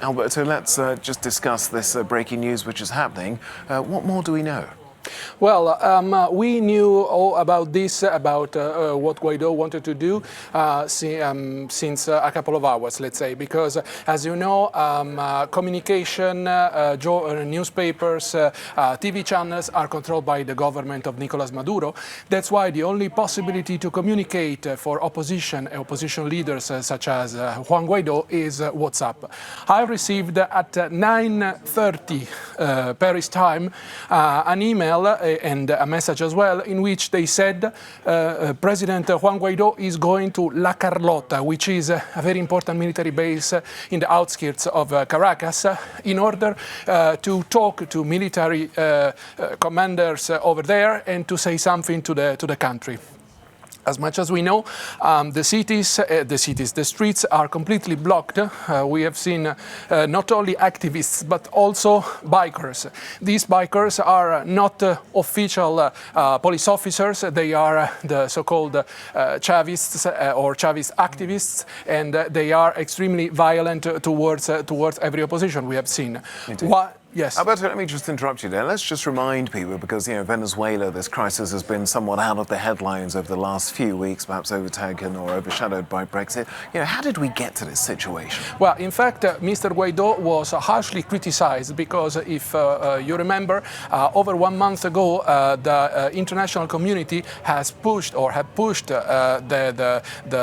Alberto, let's just discuss this breaking news which is happening. What more do we know? Well, we knew all about this, about what Guaido wanted to do since a couple of hours, let's say, because, as you know, communication, newspapers, TV channels are controlled by the government of Nicolás Maduro. That's why the only possibility to communicate for opposition leaders such as Juan Guaido is WhatsApp. I received at 9:30 Paris time an email and a message as well, in which they said President Juan Guaido is going to La Carlota, which is a very important military base in the outskirts of Caracas, in order to talk to military commanders over there and to say something to the country. As much as we know, the streets are completely blocked. We have seen not only activists, but also bikers. These bikers are not official police officers. They are the so-called Chavists or Chavist activists, and they are extremely violent towards every opposition we have seen. Yes. Alberto, let me just interrupt you there. Let's just remind people, because, Venezuela, this crisis has been somewhat out of the headlines over the last few weeks, perhaps overtaken or overshadowed by Brexit. How did we get to this situation? Well, in fact, Mr. Guaido was harshly criticized because, if you remember, over 1 month ago, the international community has pushed the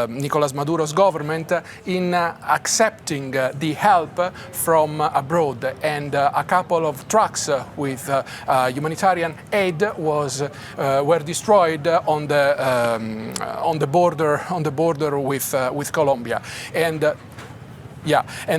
Nicolás Maduro's government in accepting the help from abroad, and a couple of trucks with humanitarian aid were destroyed on the border with Colombia, and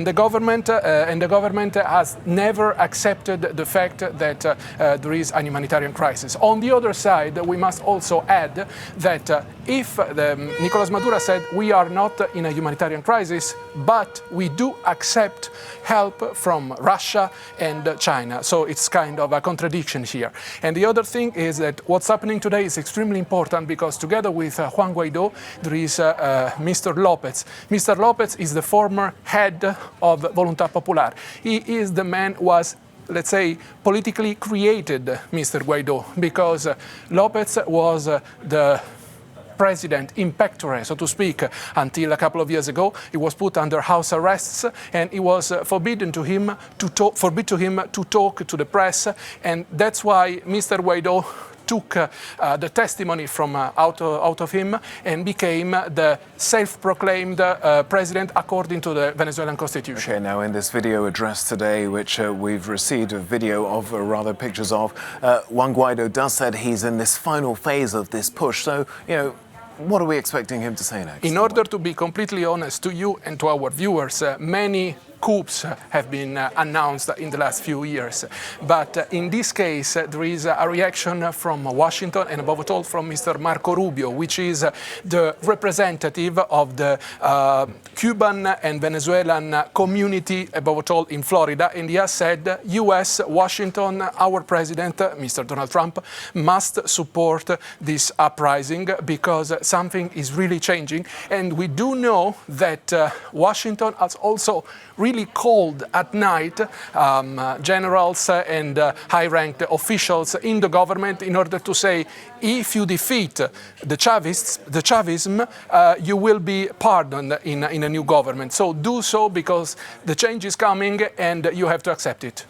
the government has never accepted the fact that there is a humanitarian crisis. On the other side, we must also add that if Nicolás Maduro said we are not in a humanitarian crisis, but we do accept help from Russia and China. So it's kind of a contradiction here. And the other thing is that what's happening today is extremely important, because together with Juan Guaido, there is Mr. López. Mr. López is the former head of Voluntad Popular. He is the man who was, let's say, politically created Mr. Guaido, because López was the president in pectore, so to speak, until a couple of years ago. He was put under house arrests, and it was forbidden to him to talk to the press, and that's why Mr. Guaido took the testimony from out of him and became the self-proclaimed president according to the Venezuelan constitution. Okay, now in this video address today, which we've received a video of, or rather pictures of, Juan Guaido does said he's in this final phase of this push. So, what are we expecting him to say next? In order to be completely honest to you and to our viewers, many coups have been announced in the last few years. But in this case, there is a reaction from Washington, and above all from Mr. Marco Rubio, which is the representative of the Cuban and Venezuelan community, above all in Florida. And he has said, US, Washington, our president, Mr. Donald Trump, must support this uprising, because something is really changing. And we do know that Washington has also really called at night generals and high-ranked officials in the government in order to say, if you defeat the Chavism, you will be pardoned in a new government. So do so, because the change is coming and you have to accept it.